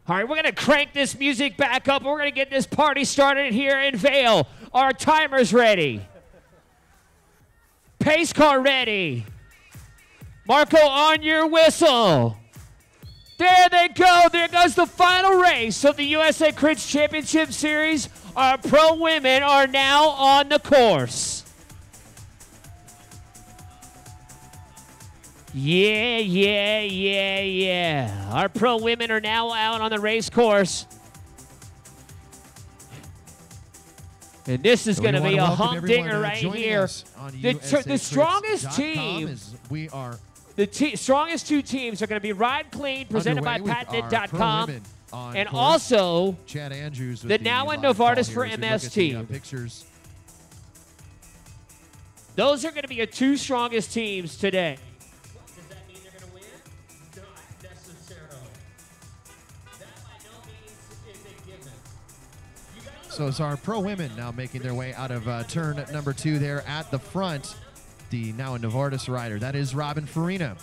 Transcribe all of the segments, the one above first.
All right, we're going to crank this music back up. We're going to get this party started here in Vail. Our timer's ready. Pace car ready. Marco, on your whistle. There they go. There goes the final race of the USA CRITS Championship Series. Our pro women are now on the course. Yeah. Our pro women are now out on the race course. And this is going to be a humdinger right here. The strongest team, strongest two teams are going to be Ride Clean, presented by Patented.com, and also Chad Andrews the Now and Novartis for MS team. Those are going to be your two strongest teams today. Does that mean they're going to win? Not necessarily. That by no means is a given. So it's our pro women now making their way out of turn number 2 there at the front. The Now and Novartis rider. That is Robin Farina.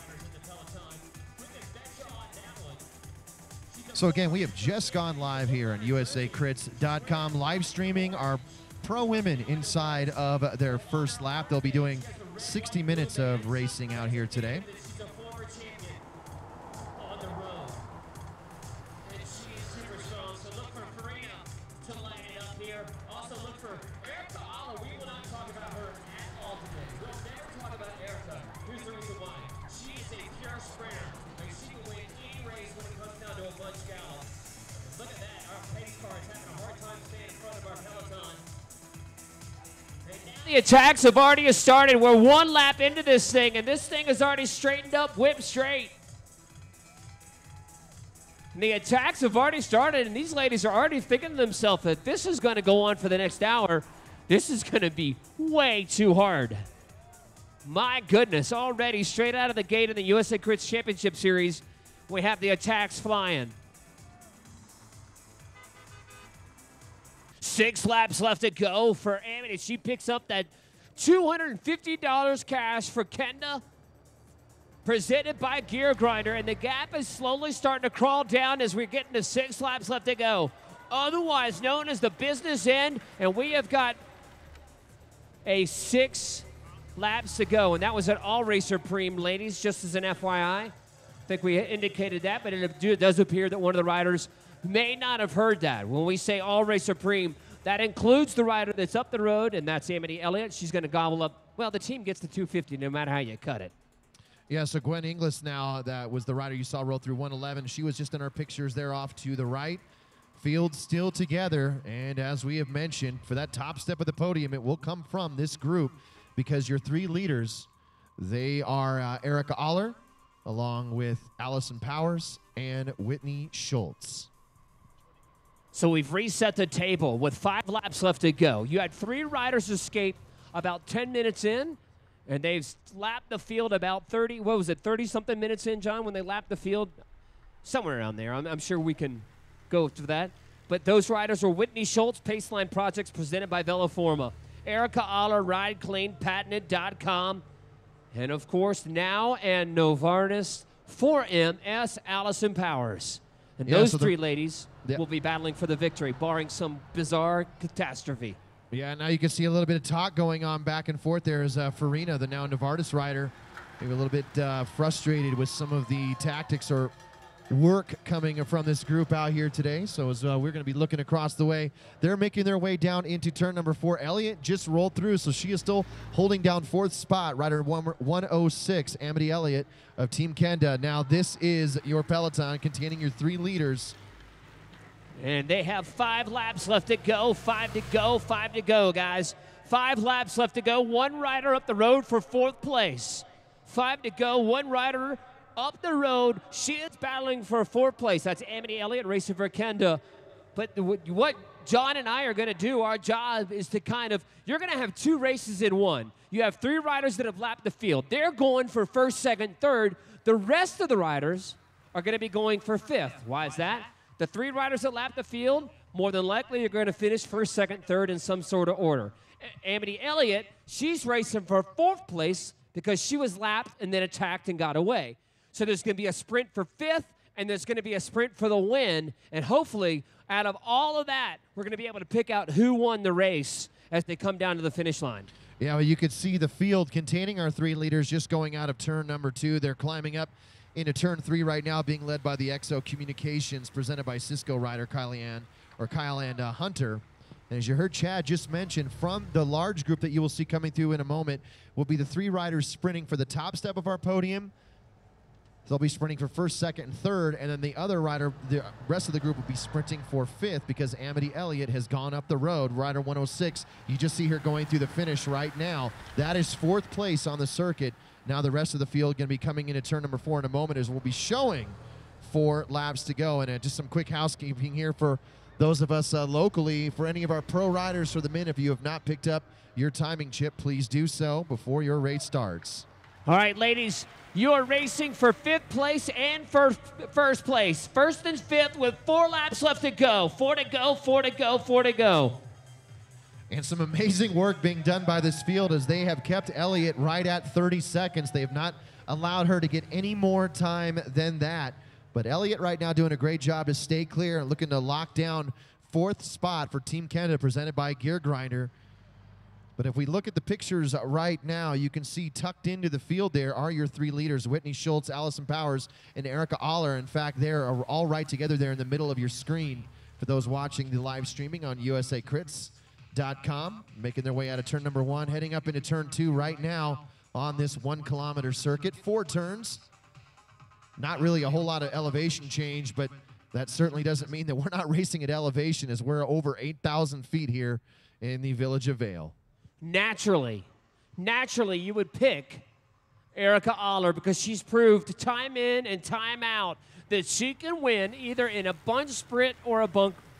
So again, we have just gone live here on USACRITS.com, live streaming our pro women inside of their first lap. They'll be doing 60 minutes of racing out here today. The attacks have already started. We're one lap into this thing, and this thing is already straightened up, whipped straight. And the attacks have already started, and these ladies are already thinking to themselves that this is going to go on for the next hour. This is going to be way too hard. My goodness, already straight out of the gate in the USA CRITS Championship Series, we have the attacks flying. 6 laps left to go for Amity. She picks up that $250 cash for Kenda, presented by Gear Grinder, and the gap is slowly starting to crawl down as we're getting to 6 laps left to go, otherwise known as the business end, and we have got a 6 laps to go, and that was an all-racer preem, ladies, just as an FYI. I think we indicated that, but it does appear that one of the riders may not have heard that. When we say all-racer preem, that includes the rider that's up the road, and that's Amity Elliott. She's going to gobble up. Well, the team gets the 250 no matter how you cut it. Yeah, so Gwen Inglis now, that was the rider you saw roll through 111. She was just in our pictures there off to the right. Field still together, and as we have mentioned, for that top step of the podium, it will come from this group because your 3 leaders, they are Erica Aller, along with Allison Powers and Whitney Schultz. So we've reset the table with 5 laps left to go. You had 3 riders escape about 10 minutes in, and they've lapped the field about 30, what was it, 30-something minutes in, John, when they lapped the field? Somewhere around there. I'm sure we can go to that. But those riders were Whitney Schultz, Paceline Projects, presented by Veloforma. Erica Aller, Ride Clean, Patented.com. And, of course, Now and Novartis for MS, Allison Powers. And those 3 ladies will be battling for the victory, barring some bizarre catastrophe. Yeah, now you can see a little bit of talk going on back and forth there as Farina, the Now Novartis rider, maybe a little bit frustrated with some of the tactics or work coming from this group out here today. So as we're going to be looking across the way, they're making their way down into turn number 4. Elliott just rolled through, so she is still holding down 4th spot. Rider 106, Amity Elliott of Team Kenda. Now this is your peloton containing your 3 leaders. And they have 5 laps left to go, 5 to go, 5 to go, guys. 5 laps left to go. 1 rider up the road for 4th place. 5 to go, 1 rider up the road. She is battling for 4th place. That's Amity Elliott racing for Kenda. But what John and I are going to do, our job is to kind of, you're going to have 2 races in one. You have 3 riders that have lapped the field. They're going for 1st, 2nd, 3rd. The rest of the riders are going to be going for 5th. Why is that? The 3 riders that lap the field, more than likely are going to finish 1st, 2nd, 3rd in some sort of order. Amity Elliott, she's racing for 4th place because she was lapped and then attacked and got away. So there's going to be a sprint for 5th and there's going to be a sprint for the win. And hopefully, out of all of that, we're going to be able to pick out who won the race as they come down to the finish line. Yeah, well, you could see the field containing our 3 leaders just going out of turn number 2. They're climbing up into turn 3 right now, being led by the XO Communications, presented by Cisco rider Kyle and Hunter. And as you heard Chad just mention, from the large group that you will see coming through in a moment will be the 3 riders sprinting for the top step of our podium. They'll be sprinting for first, second, and third, and then the other rider, the rest of the group will be sprinting for 5th because Amity Elliott has gone up the road. Rider 106, you just see her going through the finish right now. That is 4th place on the circuit. Now the rest of the field going to be coming into turn number 4 in a moment, as we'll be showing 4 laps to go. And just some quick housekeeping here for those of us locally. For any of our pro riders for the men, if you have not picked up your timing chip, please do so before your race starts. All right, ladies, you are racing for 5th place and for first place. 1st and 5th with 4 laps left to go. 4 to go, 4 to go, 4 to go. And some amazing work being done by this field as they have kept Elliott right at 30 seconds. They have not allowed her to get any more time than that. But Elliott right now doing a great job to stay clear and looking to lock down 4th spot for Team Canada, presented by Gear Grinder. But if we look at the pictures right now, you can see tucked into the field there are your 3 leaders, Whitney Schultz, Allison Powers, and Erica Aller. In fact, they're all right together there in the middle of your screen for those watching the live streaming on USACRITS.com, making their way out of turn number 1, heading up into turn 2 right now on this 1-kilometer circuit. 4 turns. Not really a whole lot of elevation change, but that certainly doesn't mean that we're not racing at elevation, as we're over 8,000 feet here in the village of Vail. Naturally, you would pick Erica Aller because she's proved time in and time out that she can win either in a bunch sprint or a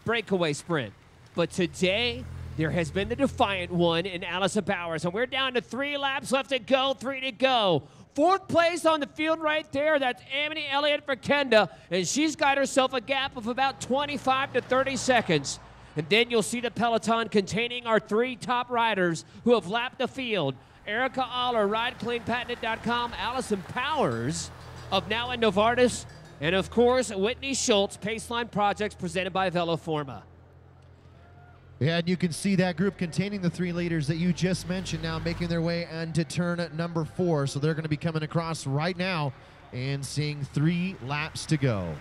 breakaway sprint. But today, there has been the defiant one in Allison Powers, and we're down to 3 laps left to go, 3 to go. 4th place on the field right there. That's Amity Elliott for Kenda, and she's got herself a gap of about 25 to 30 seconds. And then you'll see the peloton containing our 3 top riders who have lapped the field. Erica Aller, RideCleanPatented.com, Allison Powers of Now and Novartis, and of course, Whitney Schultz, Paceline Projects, presented by Veloforma. Yeah, and you can see that group containing the 3 leaders that you just mentioned now making their way into turn number 4. So they're going to be coming across right now and seeing 3 laps to go.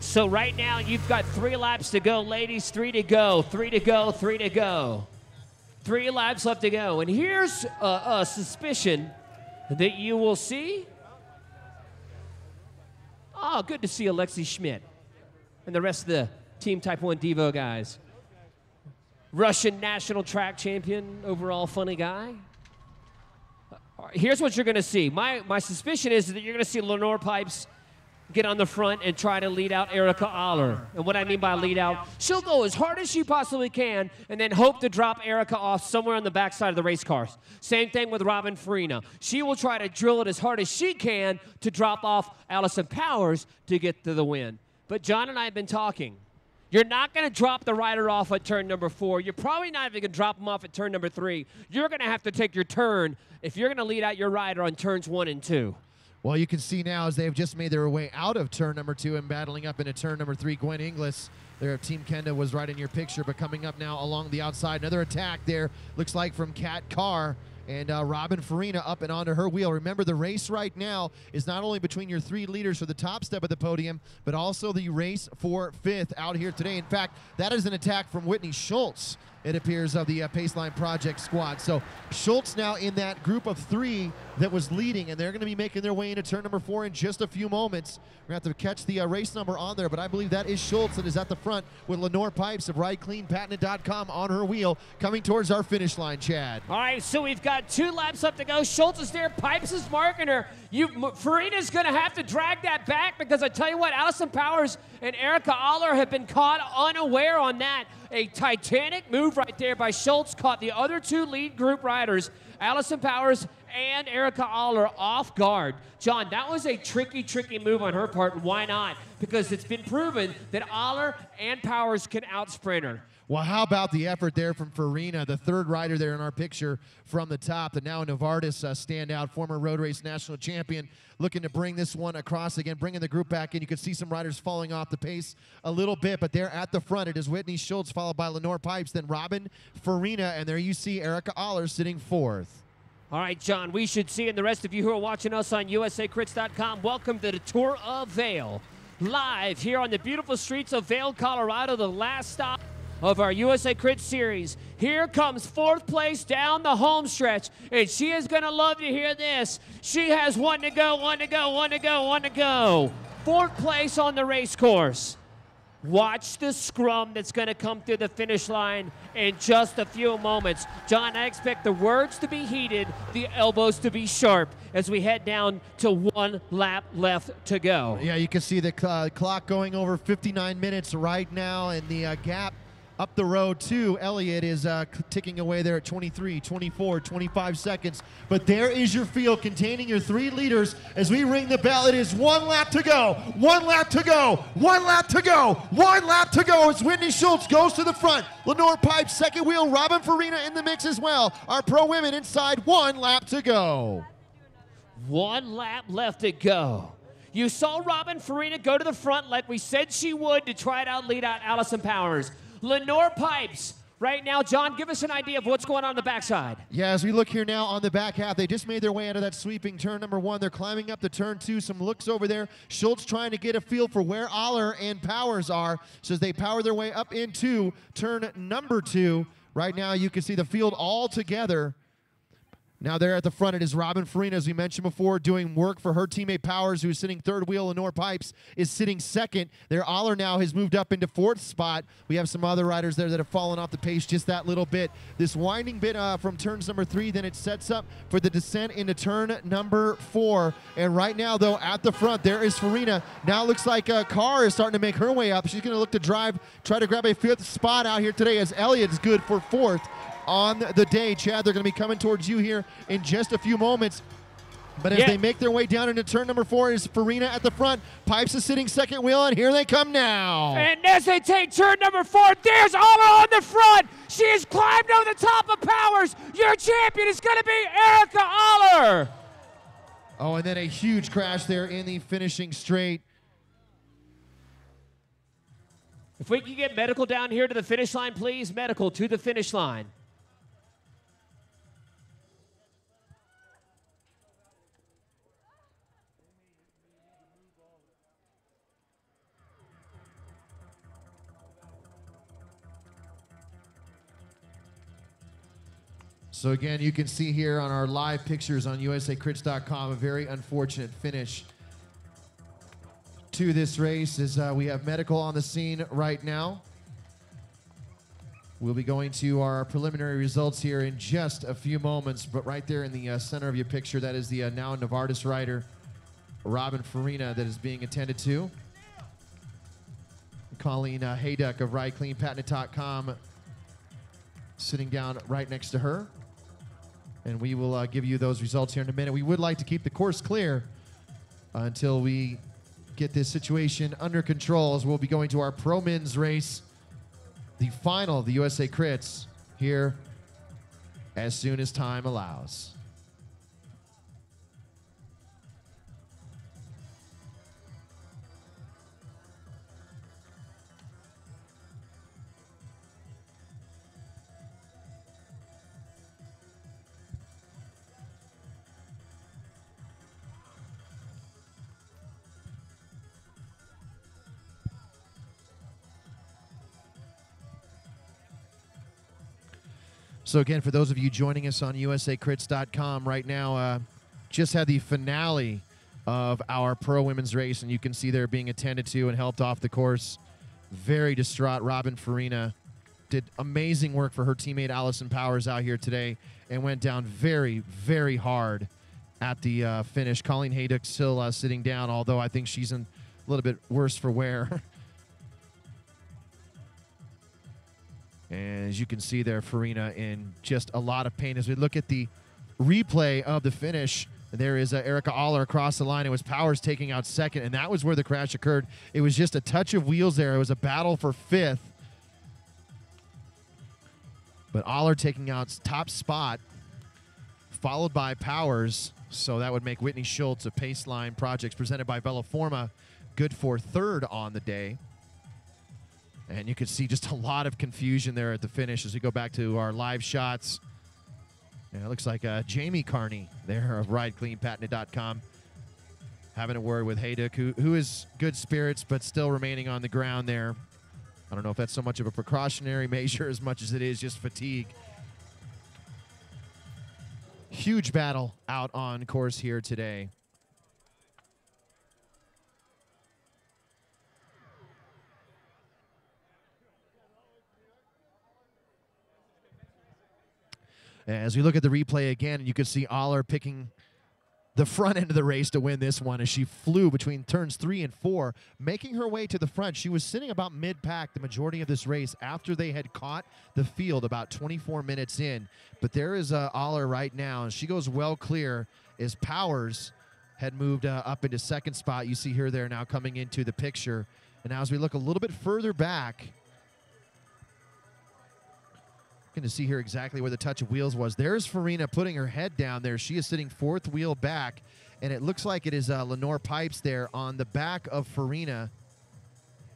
So right now, you've got 3 laps to go, ladies. 3 to go, 3 to go, 3 to go. 3 laps left to go. And here's a suspicion that you will see. Oh, good to see Alexi Schmidt and the rest of the Team Type 1 Devo guys. Russian national track champion, overall funny guy. Here's what you're going to see. My suspicion is that you're going to see Lenore Pipes get on the front and try to lead out Erica Aller. And what I mean by lead out, she'll go as hard as she possibly can and then hope to drop Erica off somewhere on the backside of the race cars. Same thing with Robin Farina. She will try to drill it as hard as she can to drop off Allison Powers to get to the win. But John and I have been talking. You're not going to drop the rider off at turn number 4. You're probably not even going to drop him off at turn number 3. You're going to have to take your turn if you're going to lead out your rider on turns 1 and 2. Well, you can see now as they've just made their way out of turn number 2 and battling up into turn number 3. Gwen Inglis, their Team Kenda, was right in your picture, but coming up now along the outside. Another attack there, looks like from Kat Carr. And Robin Farina up and onto her wheel. Remember, the race right now is not only between your 3 leaders for the top step of the podium, but also the race for 5th out here today. In fact, that is an attack from Whitney Schultz, it appears, of the Paceline Project squad. So Schultz now in that group of 3 that was leading, and they're going to be making their way into turn number 4 in just a few moments. We're going to have to catch the race number on there, but I believe that is Schultz that is at the front with Lenore Pipes of RideCleanPatented.com on her wheel, coming towards our finish line, Chad. All right, so we've got 2 laps left to go. Schultz is there. Pipes is marking her. Farina's going to have to drag that back because I tell you what, Allison Powers and Erica Aller have been caught unaware on that. A titanic move right there by Schultz, caught the other 2 lead group riders, Allison Powers and Erica Aller off guard. John, that was a tricky move on her part, and why not? Because it's been proven that Aller and Powers can outsprint her. Well, how about the effort there from Farina, the third rider there in our picture from the top, the now Novartis standout, former road race national champion, looking to bring this one across again, bringing the group back in. You can see some riders falling off the pace a little bit, but they're at the front. It is Whitney Schultz, followed by Lenore Pipes, then Robin Farina, and there you see Erica Aller sitting fourth. All right, John, we should see, and the rest of you who are watching us on USACrits.com, welcome to the Tour of Vail. Live here on the beautiful streets of Vail, Colorado, the last stop of our USA Crits series. Here comes fourth place down the home stretch, and she is going to love to hear this. She has one to go, one to go, one to go, one to go. Fourth place on the race course. Watch the scrum that's going to come through the finish line in just a few moments. John, I expect the words to be heated, the elbows to be sharp as we head down to one lap left to go. Yeah, you can see the clock going over 59 minutes right now, and the gap up the road to Elliott is ticking away there at 23, 24, 25 seconds. But there is your field containing your 3 leaders as we ring the bell. It is 1 lap to go, 1 lap to go, 1 lap to go, 1 lap to go as Whitney Schultz goes to the front. Lenore Pipes, second wheel, Robin Farina in the mix as well. Our pro women inside, 1 lap to go. 1 lap left to go. You saw Robin Farina go to the front like we said she would to try to lead out Allison Powers. Lenore Pipes, right now, John, give us an idea of what's going on the backside. Yeah, as we look here now on the back half, they just made their way out of that sweeping turn number 1. They're climbing up to turn 2. Some looks over there. Schultz trying to get a feel for where Aller and Powers are. So as they power their way up into turn number 2. Right now, you can see the field all together. Now there at the front, it is Robin Farina, as we mentioned before, doing work for her teammate Powers, who is sitting third wheel. Lenore Pipes is sitting second. Their Aller now has moved up into fourth spot. We have some other riders there that have fallen off the pace just that little bit. This winding bit from turns number 3, then it sets up for the descent into turn number 4. And right now, though, at the front, there is Farina. Now it looks like Carr is starting to make her way up. She's going to look to try to grab a 5th spot out here today, as Elliott's good for 4th. On the day. Chad, they're going to be coming towards you here in just a few moments. But as they make their way down into turn number 4, is Farina at the front. Pipes is sitting second wheel, and here they come now. And as they take turn number 4, there's Aller on the front. She has climbed over the top of Powers. Your champion is going to be Erica Aller. Oh, and then a huge crash there in the finishing straight. If we can get medical down here to the finish line, please. Medical to the finish line. So again, you can see here on our live pictures on USACrits.com a very unfortunate finish to this race, as we have medical on the scene right now. We'll be going to our preliminary results here in just a few moments, but right there in the center of your picture, that is the now Novartis rider, Robin Farina, that is being attended to. Colleen Hayduck of RideCleanPatent.com sitting down right next to her. And we will give you those results here in a minute. We would like to keep the course clear until we get this situation under control, as we'll be going to our Pro Men's race, the final of the USA Crits, here as soon as time allows. So again, for those of you joining us on USACrits.com right now, just had the finale of our Pro Women's race, and you can see they're being attended to and helped off the course. Very distraught. Robin Farina did amazing work for her teammate Allison Powers out here today and went down very, very hard at the finish. Colleen Hayduck still sitting down, although I think she's in a little bit worse for wear. And as you can see there, Farina in just a lot of pain. As we look at the replay of the finish, there is Erica Aller across the line. It was Powers taking out second, and that was where the crash occurred. It was just a touch of wheels there. It was a battle for fifth. But Aller taking out top spot, followed by Powers. So that would make Whitney Schultz of Paceline Projects, presented by Bellaforma, good for third on the day. And you could see just a lot of confusion there at the finish as we go back to our live shots. And it looks like Jamie Carney there of RideCleanPatented.com having a word with Hayduk, who is good spirits but still remaining on the ground there. I don't know if that's so much of a precautionary measure as much as it is just fatigue. Huge battle out on course here today. As we look at the replay again, you can see Aller picking the front end of the race to win this one as she flew between turns 3 and 4, making her way to the front. She was sitting about mid-pack the majority of this race after they had caught the field about 24 minutes in. But there is Aller right now, and she goes well clear as Powers had moved up into second spot. You see her there now coming into the picture. And now as we look a little bit further back, going to see here exactly where the touch of wheels was. There's Farina putting her head down there. She is sitting fourth wheel back, and it looks like it is Lenore Pipes there on the back of Farina.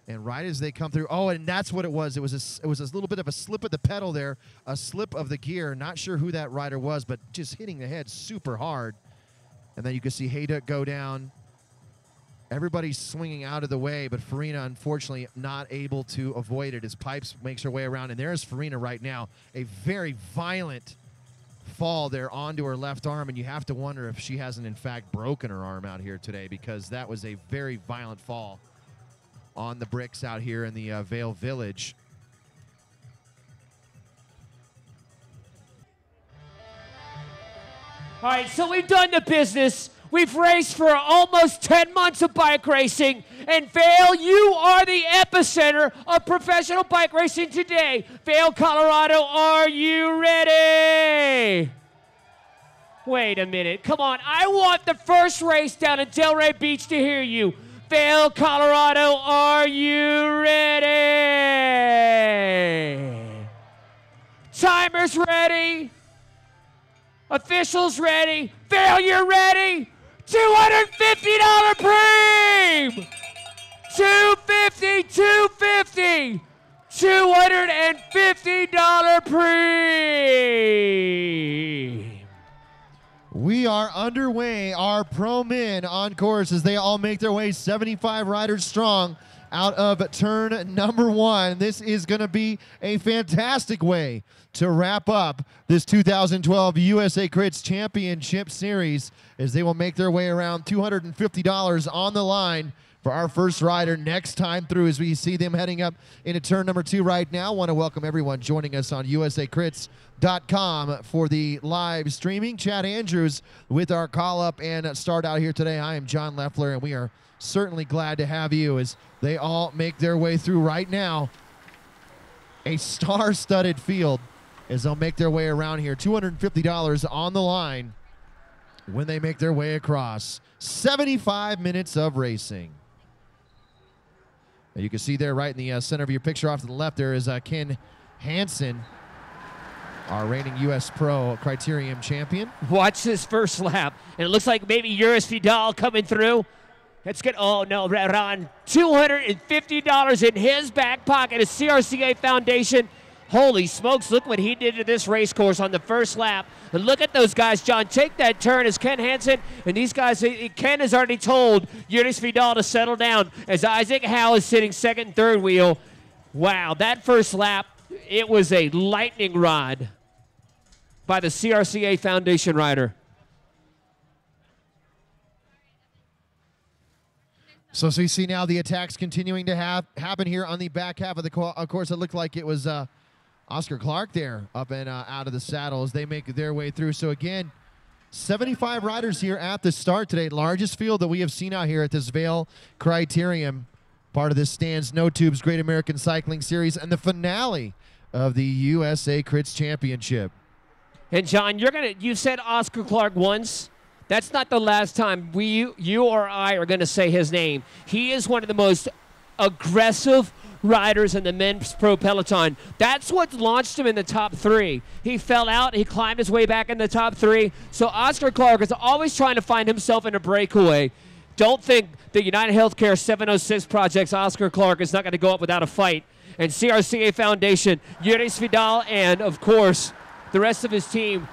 And right as they come through, oh, and that's what it was. It was a little bit of a slip of the pedal there, a slip of the gear. Not sure who that rider was, but just hitting the head super hard. And then you can see Hayduk go down. Everybody's swinging out of the way, but Farina, unfortunately, not able to avoid it as Pipes makes her way around. And there's Farina right now. A very violent fall there onto her left arm, and you have to wonder if she hasn't, in fact, broken her arm out here today, because that was a very violent fall on the bricks out here in the Vail Village. All right, so we've done the business. We've raced for almost 10 months of bike racing. And Vail, you are the epicenter of professional bike racing today. Vail, Colorado, are you ready? Wait a minute. Come on. I want the first race down at Delray Beach to hear you. Vail, Colorado, are you ready? Timers ready. Officials ready. Vail, you're ready. $250 preem! $250, $250! $250 preem! We are underway. Our pro men on course as they all make their way 75 riders strong out of turn number 1. This is going to be a fantastic way to wrap up this 2012 USA CRITS Championship Series as they will make their way around $250 on the line for our first rider next time through as we see them heading up into turn number 2 right now. Want to welcome everyone joining us on USACRITS.com for the live streaming. Chad Andrews with our call-up and start out here today. I am John Leffler, and we are certainly glad to have you as they all make their way through right now. A star-studded field as they'll make their way around here. $250 on the line when they make their way across. 75 minutes of racing. And you can see there right in the center of your picture off to the left there is Ken Hansen, our reigning U.S. Pro Criterium champion. Watch this first lap. And it looks like maybe Juris Vidal coming through. Let's get, oh no, Ron, $250 in his back pocket, a CRCA Foundation. Holy smokes, look what he did to this race course on the first lap. And look at those guys, John. Take that turn as Ken Hansen. And these guys, Ken has already told Juris Vidal to settle down as Isaac Howe is sitting second and third wheel. Wow, that first lap, it was a lightning rod by the CRCA Foundation rider. So you see now the attacks continuing to happen here on the back half of the course. It looked like it was Oscar Clark there up and out of the saddle as they make their way through. So again, 75 riders here at the start today. Largest field that we have seen out here at this Vail Criterium. Part of this Stan's No Tubes Great American Cycling Series and the finale of the USA CRITS Championship. And John, you said Oscar Clark once. That's not the last time you or I are going to say his name. He is one of the most aggressive riders in the men's pro peloton. That's what launched him in the top 3. He fell out. He climbed his way back in the top 3. So Oscar Clark is always trying to find himself in a breakaway. Don't think the United Healthcare 706 Project's Oscar Clark is not going to go up without a fight. And CRCA Foundation, Yuris Vidal, and, of course, the rest of his team.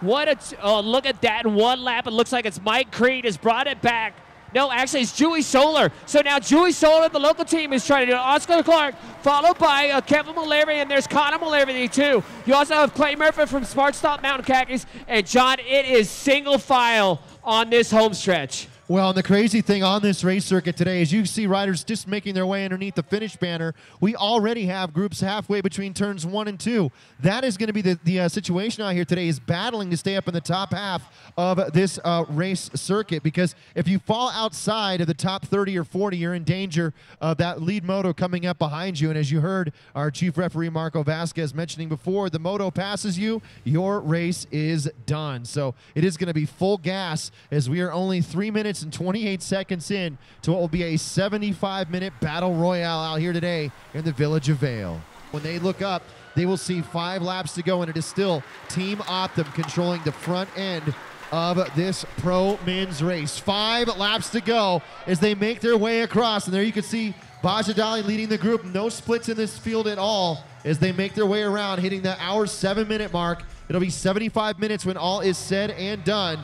Look at that in one lap. It looks like it's Mike Creed has brought it back. No, actually, it's Dewey Solar. So now Dewey Solar, the local team, is trying to do Oscar Clark, followed by Kevin Mullery, and there's Connor Mullery, too. You also have Clay Murphy from Smart Stop Mountain Khakis. And, John, it is single file on this home stretch. Well, and the crazy thing on this race circuit today is you see riders just making their way underneath the finish banner. We already have groups halfway between turns 1 and 2. That is going to be the situation out here today, is battling to stay up in the top half of this race circuit, because if you fall outside of the top 30 or 40, you're in danger of that lead moto coming up behind you. And as you heard our chief referee, Marco Vasquez, mentioning before, the moto passes you, your race is done. So it is going to be full gas as we are only 3 minutes and 28 seconds in to what will be a 75-minute battle royale out here today in the village of Vail. When they look up, they will see 5 laps to go, and it is still Team Optum controlling the front end of this pro men's race. 5 laps to go as they make their way across, and there you can see Bajadali leading the group. No splits in this field at all as they make their way around, hitting the hour 7-minute mark. It'll be 75 minutes when all is said and done.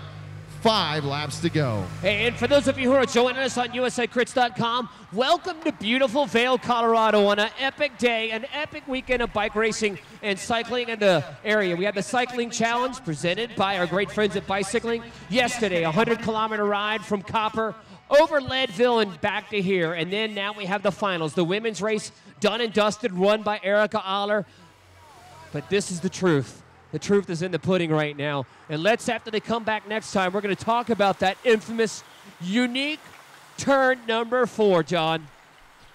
5 laps to go. Hey, and for those of you who are joining us on USACRITS.com, welcome to beautiful Vail, Colorado on an epic day, an epic weekend of bike racing and cycling in the area. We had the Cycling Challenge presented by our great friends at Bicycling. Yesterday, a 100-kilometer ride from Copper over Leadville and back to here. And then now we have the finals. The women's race done and dusted, run by Erica Aller. But this is the truth. The truth is in the pudding right now. And let's, after they come back next time, we're going to talk about that infamous, unique turn number 4, John.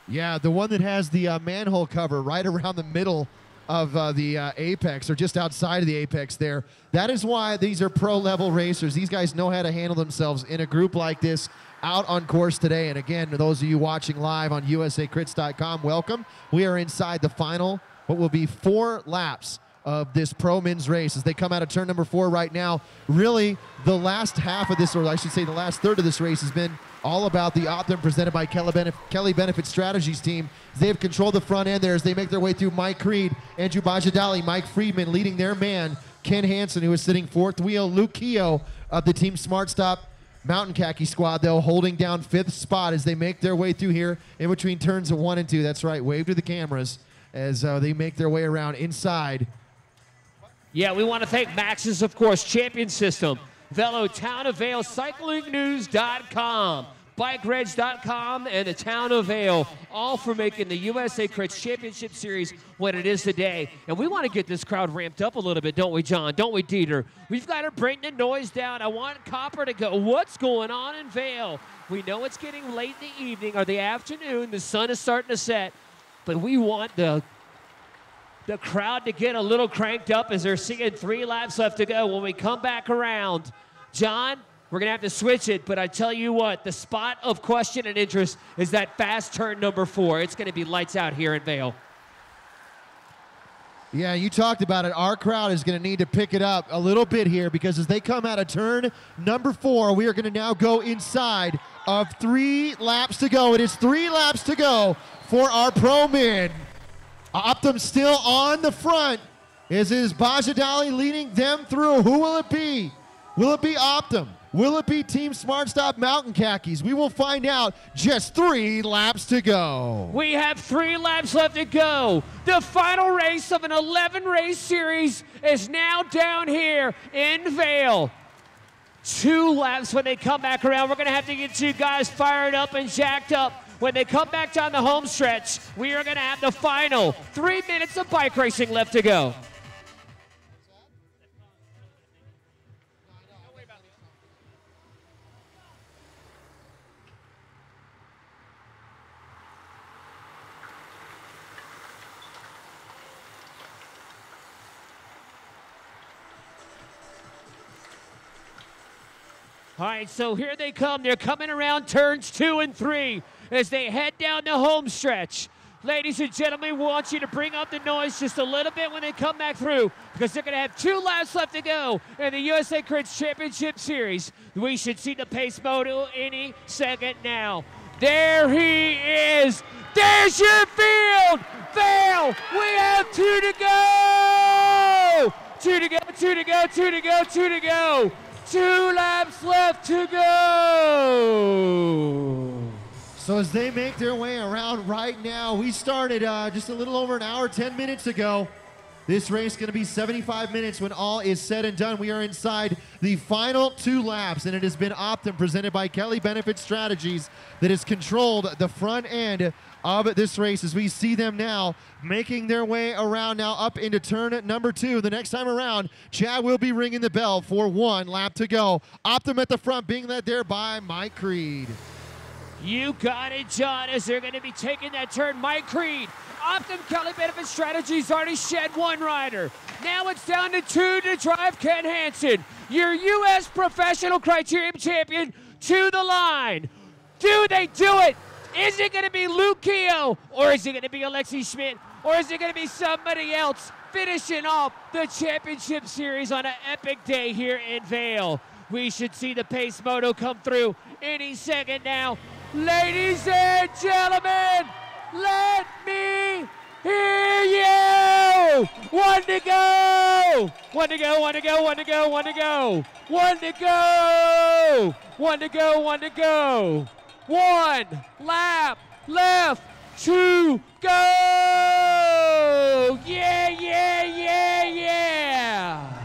Yeah, the one that has the manhole cover right around the middle of the apex, or just outside of the apex there. That is why these are pro-level racers. These guys know how to handle themselves in a group like this out on course today. And again, to those of you watching live on USACRITS.com, welcome. We are inside the final, what will be 4 laps of this pro men's race as they come out of turn number 4 right now. Really, the last half of this, or I should say the last third of this race, has been all about the Optum presented by Kelly Benefit Strategies team. They have controlled the front end there as they make their way through Mike Creed, Andrew Bajadali, Mike Friedman leading their man, Ken Hansen, who is sitting 4th wheel, Luke Keogh of the Team Smart Stop Mountain Khaki squad, though, holding down 5th spot as they make their way through here in between turns 1 and 2. That's right, wave to the cameras as they make their way around inside. Yeah, we want to thank Max's, of course, Champion System, Velo, Town of Vail, CyclingNews.com, BikeReg.com, and the Town of Vail, all for making the USA Crits Championship Series what it is today. And we want to get this crowd ramped up a little bit, don't we, John? Don't we, Dieter? We've got to bring the noise down. I want Copper to go, what's going on in Vail? We know it's getting late in the evening or the afternoon. The sun is starting to set, but we want the crowd to get a little cranked up as they're seeing 3 laps left to go. When we come back around, John, we're going to have to switch it, but I tell you what, the spot of question and interest is that fast turn number 4. It's going to be lights out here in Vail. Yeah, you talked about it. Our crowd is going to need to pick it up a little bit here, because as they come out of turn number 4, we are going to now go inside of 3 laps to go. It is 3 laps to go for our pro men. Optum still on the front. Is Bajadali leading them through? Who will it be? Will it be Optum? Will it be Team Smart Stop Mountain Khakis? We will find out. Just 3 laps to go. We have 3 laps left to go. The final race of an 11-race series is now down here in Vail. 2 laps when they come back around. We're going to have to get you guys fired up and jacked up. When they come back down the home stretch, we are going to have the final 3 minutes of bike racing left to go. All right, so here they come. They're coming around turns 2 and 3 as they head down the home stretch. Ladies and gentlemen, we want you to bring up the noise just a little bit when they come back through because they're going to have 2 laps left to go in the USA CRITS Championship Series. We should see the pace moto any second now. There he is. There's your field. Vail, we have 2 to go. 2 to go, 2 to go, 2 to go, 2 to go. 2 laps left to go. So as they make their way around right now, we started just a little over an hour, 10 minutes ago. This race is going to be 75 minutes when all is said and done. We are inside the final 2 laps, and it has been Optum, presented by Kelly Benefit Strategies, that has controlled the front end of this race as we see them now making their way around now up into turn number 2. The next time around, Chad will be ringing the bell for 1 lap to go. Optum at the front, being led there by Mike Creed. You got it, John, as they're going to be taking that turn. Mike Creed, Optum Kelly Benefit Strategies already shed 1 rider. Now it's down to 2 to drive Ken Hansen, your U.S. Professional Criterium Champion, to the line. Do they do it? Is it going to be Luke Keogh, or is it going to be Alexi Schmidt, or is it going to be somebody else finishing off the championship series on an epic day here in Vail? We should see the pace moto come through any second now. Ladies and gentlemen, let me hear you! 1 to go! 1 to go, 1 to go, 1 to go, 1 to go! 1 to go! 1 to go, 1 to go! 1 lap left to go! Yeah, yeah, yeah, yeah!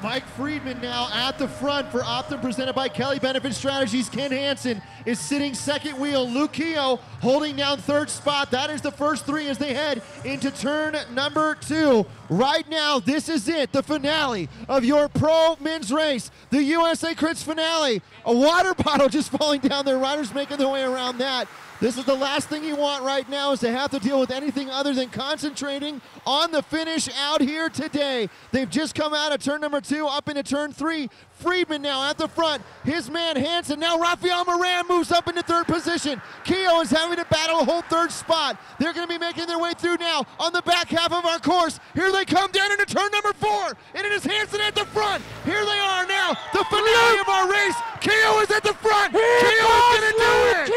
Mike Friedman now at the front for Optum, presented by Kelly Benefit Strategies. Ken Hansen is sitting second wheel. Luke Keogh holding down 3rd spot. That is the first 3 as they head into turn number 2. Right now, this is it, the finale of your pro men's race, the USA CRITS finale. A water bottle just falling down there. Riders making their way around that. This is the last thing you want right now, is to have to deal with anything other than concentrating on the finish out here today. They've just come out of turn number 2, up into turn 3. Friedman now at the front. His man Hansen. Now Rafael Moran moves up into 3rd position. Keogh is having to battle a whole 3rd spot. They're going to be making their way through now on the back half of our course. Here they come down into turn number 4. And it is Hansen at the front. Here they are now. The finale of our race. Keogh is at the front. Keogh is going to do it.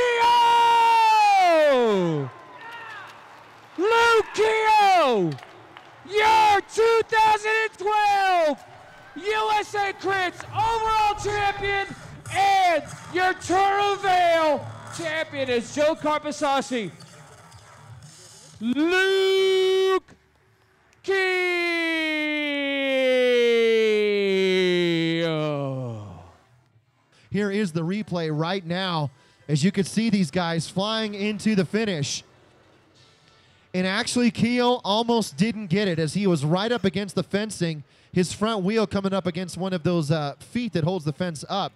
Luke Keogh, your 2012 USA CRITS overall champion and your Tour of Vail champion is Joe Carpasasi. Luke Keogh. Here is the replay right now, as you can see these guys flying into the finish. And actually, Keogh almost didn't get it, as he was right up against the fencing, his front wheel coming up against one of those feet that holds the fence up.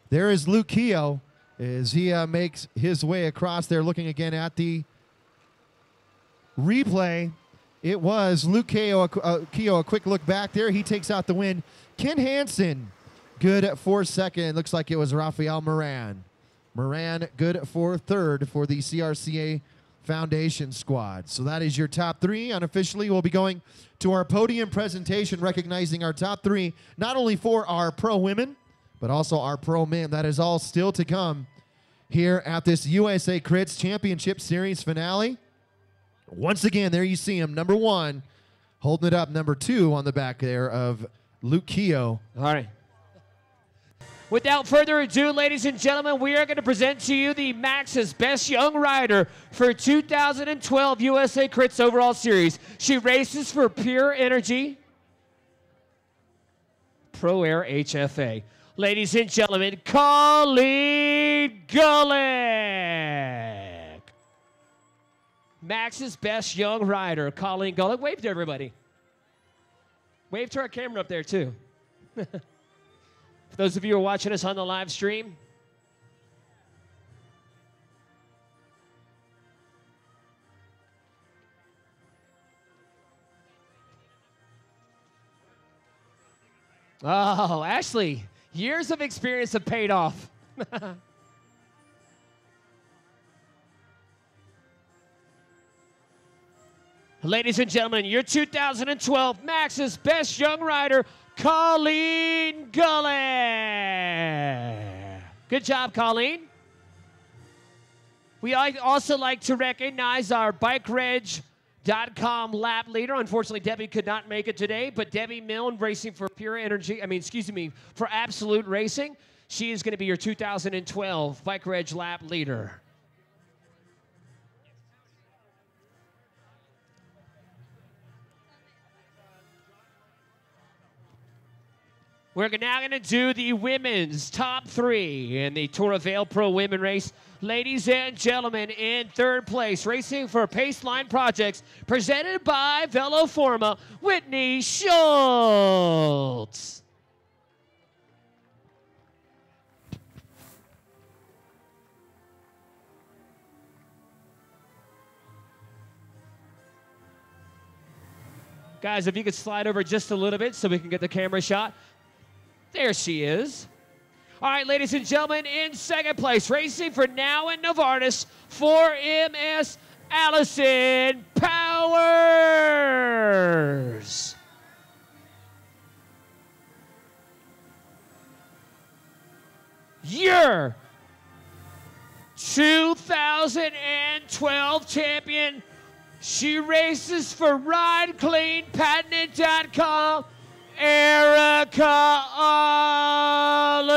There is Luke Keogh as he makes his way across there, looking again at the replay. It was Luke Keogh, a quick look back there. He takes out the win. Ken Hansen, good for 2nd. Looks like it was Rafael Moran. Moran, good for 3rd for the CRCA Foundation squad. So that is your top 3. Unofficially, we'll be going to our podium presentation, recognizing our top 3, not only for our pro women, but also our pro men. That is all still to come here at this USA CRITS Championship Series finale. Once again, there you see him, number 1, holding it up, number 2 on the back there of Luke Keogh. All right. Without further ado, ladies and gentlemen, we are going to present to you the Max's Best Young Rider for 2012 USA CRITS Overall Series. She races for Pure Energy Pro Air HFA. Ladies and gentlemen, Colleen Gullick. Max's Best Young Rider, Colleen Gullick. Wave to everybody. Wave to our camera up there, too. For those of you who are watching us on the live stream, oh, Ashley, Years of experience have paid off. Ladies and gentlemen, your 2012 Max's Best Young Rider, Colleen Gullet. Good job, Colleen. We also like to recognize our BikeReg.com lap leader. Unfortunately, Debbie could not make it today, but Debbie Milne, racing for for Absolute Racing. She is going to be your 2012 BikeReg lap leader. We're now going to do the women's top 3 in the Tour of Vail Pro Women race. Ladies and gentlemen, in third place, racing for Paceline Projects, presented by Veloforma, Whitney Schultz. Guys, if you could slide over just a little bit so we can get the camera shot. There she is. All right, ladies and gentlemen, in second place, racing for Now and Novartis, 4MS Allison Powers. Your 2012 champion. She races for RideCleanPatented.com. Erica Aller.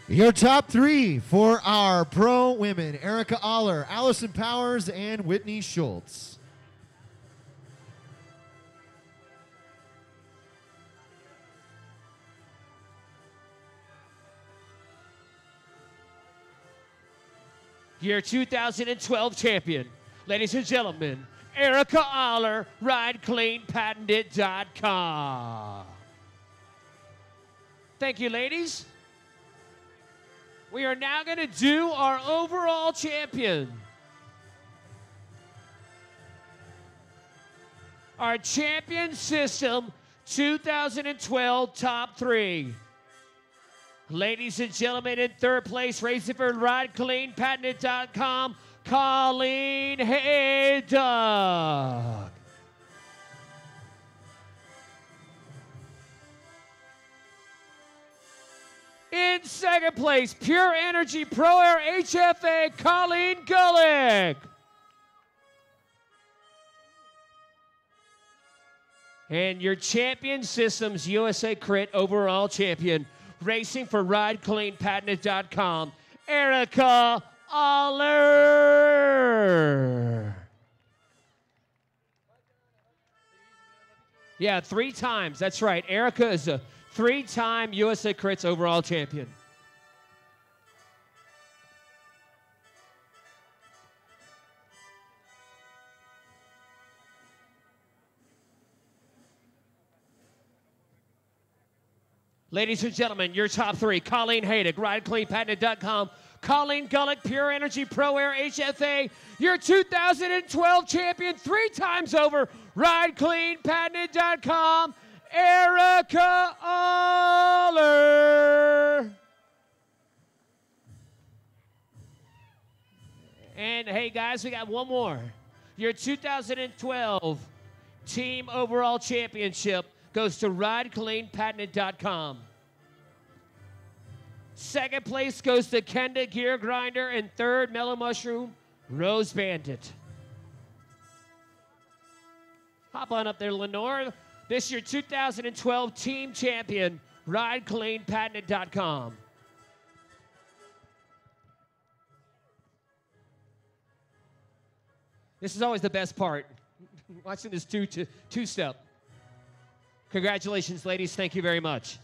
Your top 3 for our pro women, Erica Aller, Allison Powers, and Whitney Schultz. Your 2012 champion, ladies and gentlemen, Erica Aller, RideCleanPatented.com. Thank you, ladies. We are now going to do our overall champion. Our champion system 2012 top 3. Ladies and gentlemen, in third place, racing for RideCleanPatented.com, Colleen Haydock. In second place, Pure Energy Pro Air HFA, Colleen Gullick. And your Champion Systems USA Crit overall champion, racing for RideCleanPatented.com, Erica Aller. Yeah, 3 times. That's right. Erica is a 3-time USA Crits overall champion. Ladies and gentlemen, your top 3, Colleen Haydock, RideCleanPatented.com, Colleen Gullick, Pure Energy Pro Air HFA, your 2012 champion, 3 times over, RideCleanPatented.com, Erica Aller. And hey guys, we got one more. Your 2012 team overall championship goes to RideCleanPatented.com. Second place goes to Kenda Gear Grinder, and third, Mellow Mushroom, Rose Bandit. Hop on up there, Lenore. This is your 2012 team champion, RideCleanPatented.com. This is always the best part, watching this two-step. Congratulations, ladies. Thank you very much.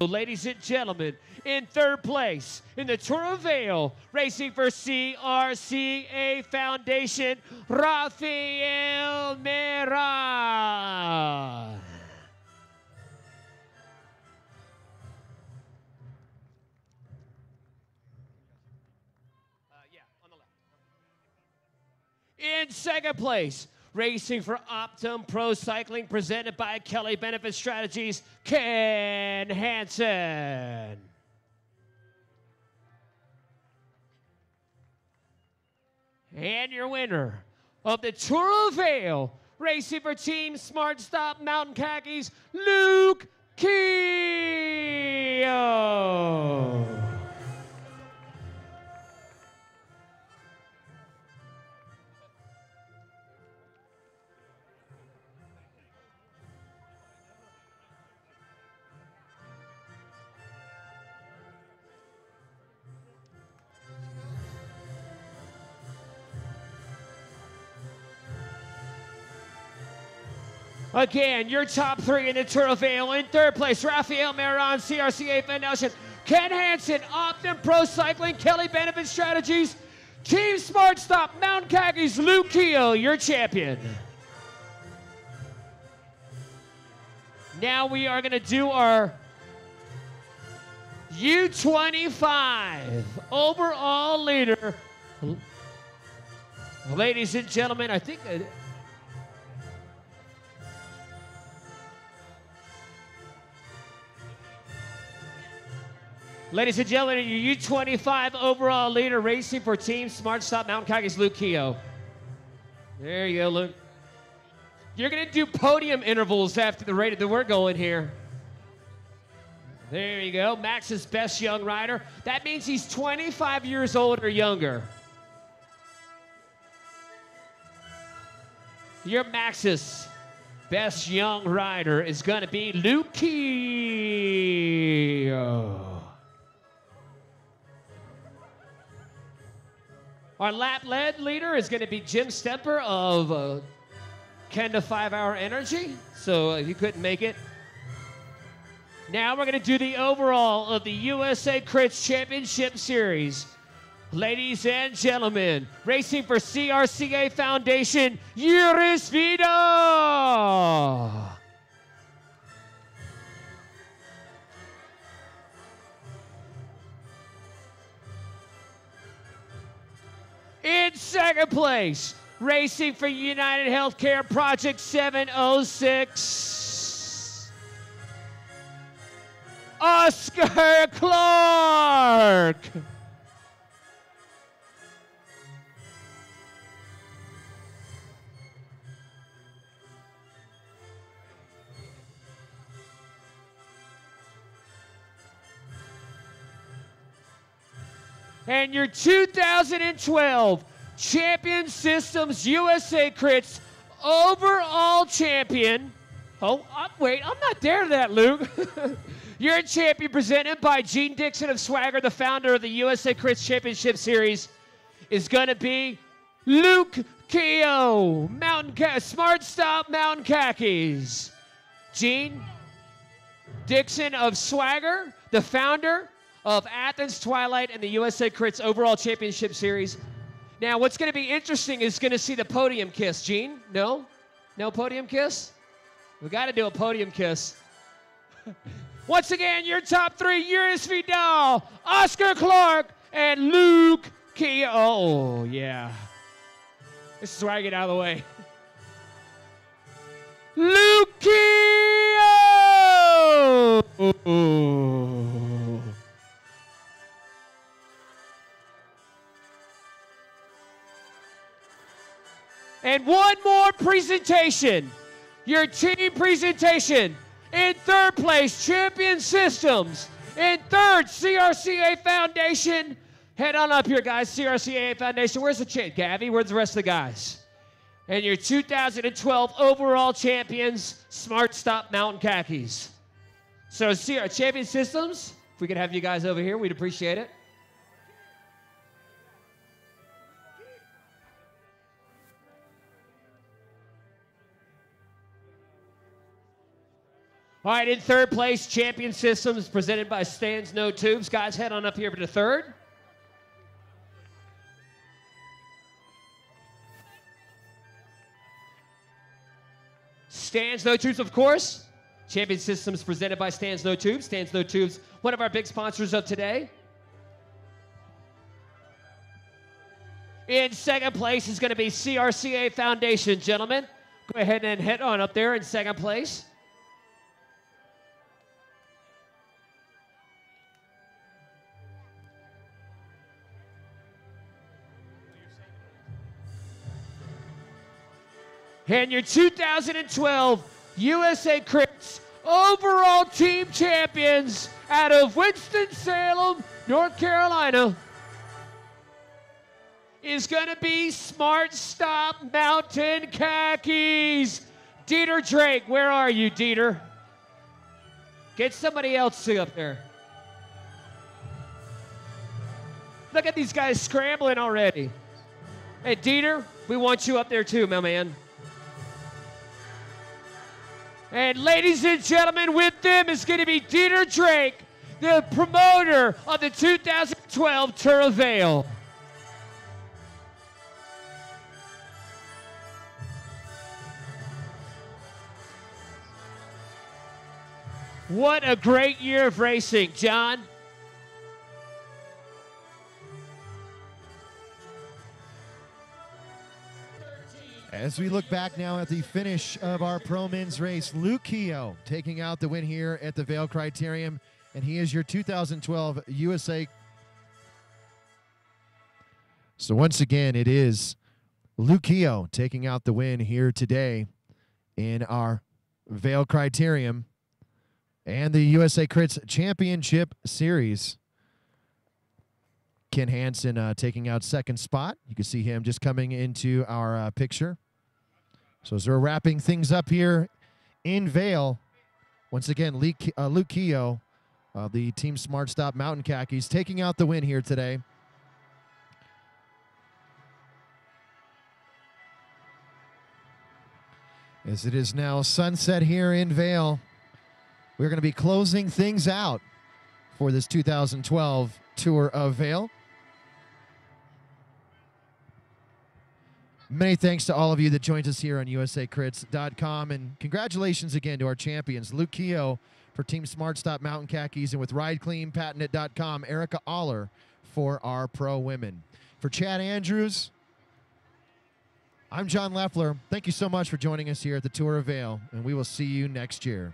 Ladies and gentlemen, in third place in the Tour of Vail, racing for CRCA Foundation, Rafael Mera. In second place, racing for Optum Pro Cycling, presented by Kelly Benefit Strategies, Ken Hansen. And your winner of the Tour of Vail, racing for Team Smart Stop Mountain Khakis, Luke Keogh. Again, your top three in the Tour of Vail. In third place, Rafael Maron, CRCA Foundation. Ken Hansen, Optum Pro Cycling, Kelly Benefit Strategies. Team Smart Stop, Mountain Khakis, Luke Keogh, your champion. Now we are going to do our U25 overall leader. Ladies and gentlemen, I think... Ladies and gentlemen, your U25 overall leader racing for Team Smart Stop Mountain Khakis, Luke Keogh. There you go, Luke. You're going to do podium intervals after the rate that we're going here. There you go. Max's best young rider. That means he's 25 years old or younger. Your Max's best young rider is going to be Luke Keogh. Our lap-led leader is going to be Jim Stemper of 10 to 5 Hour Energy, so he couldn't make it. Now we're going to do the overall of the USA CRITS Championship Series. Ladies and gentlemen, racing for CRCA Foundation, Iris Vida. In second place, racing for United Healthcare Project 706, Oscar Clark. And your 2012 Champion Systems USA CRITS overall champion. Oh, wait, I'm not there to that, Luke. Your champion presented by Gene Dixon of Swagger, the founder of the USA CRITS Championship Series, is going to be Luke Keogh, Smart Stop Mountain Khakis. Gene Dixon of Swagger, the founder of Athens Twilight and the USA CRITS Overall Championship Series. Now, what's going to be interesting is going to see the podium kiss. Gene? No? No podium kiss? We got to do a podium kiss. Once again, your top three, Iris Vidal, Oscar Clark, and Luke Keogh. Oh, yeah. This is where I get out of the way. Luke Keogh! And one more presentation, your team presentation. In third place, Champion Systems. In third, CRCA Foundation. Head on up here, guys, CRCA Foundation. Where's the Gabby? Where's the rest of the guys? And your 2012 overall champions, Smart Stop Mountain Khakis. So, Champion Systems, if we could have you guys over here, we'd appreciate it. All right, in third place, Champion Systems, presented by Stan's No Tubes. Guys, head on up here for the third. Stan's No Tubes, of course. Champion Systems, presented by Stan's No Tubes. Stan's No Tubes, one of our big sponsors of today. In second place is going to be CRCA Foundation, gentlemen. Go ahead and head on up there in second place. And your 2012 USA CRITS overall team champions out of Winston-Salem, North Carolina, is going to be Smart Stop Mountain Khakis. Dieter Drake, where are you, Dieter? Get somebody else to up there. Look at these guys scrambling already. Hey, Dieter, we want you up there too, my man. And ladies and gentlemen, with them is going to be Dieter Drake, the promoter of the 2012 Tour of Vail. What a great year of racing, John. As we look back now at the finish of our Pro Men's race, Luke Keogh taking out the win here at the Vail Criterium, and he is your 2012 USA. So once again, it is Luke Keogh taking out the win here today in our Vail Criterium and the USA CRITS Championship Series. Ken Hansen taking out second spot. You can see him just coming into our picture. So as we're wrapping things up here in Vail, once again, Luke Keogh, the Team Smart Stop Mountain Khakis, taking out the win here today. As it is now sunset here in Vail, we're going to be closing things out for this 2012 Tour of Vail. Many thanks to all of you that joined us here on USACrits.com, and congratulations again to our champions, Luke Keogh for Team Smart Stop Mountain Khakis, and with RideCleanPatented.com, Erica Aller for our pro women. For Chad Andrews, I'm John Leffler. Thank you so much for joining us here at the Tour of Vail, and we will see you next year.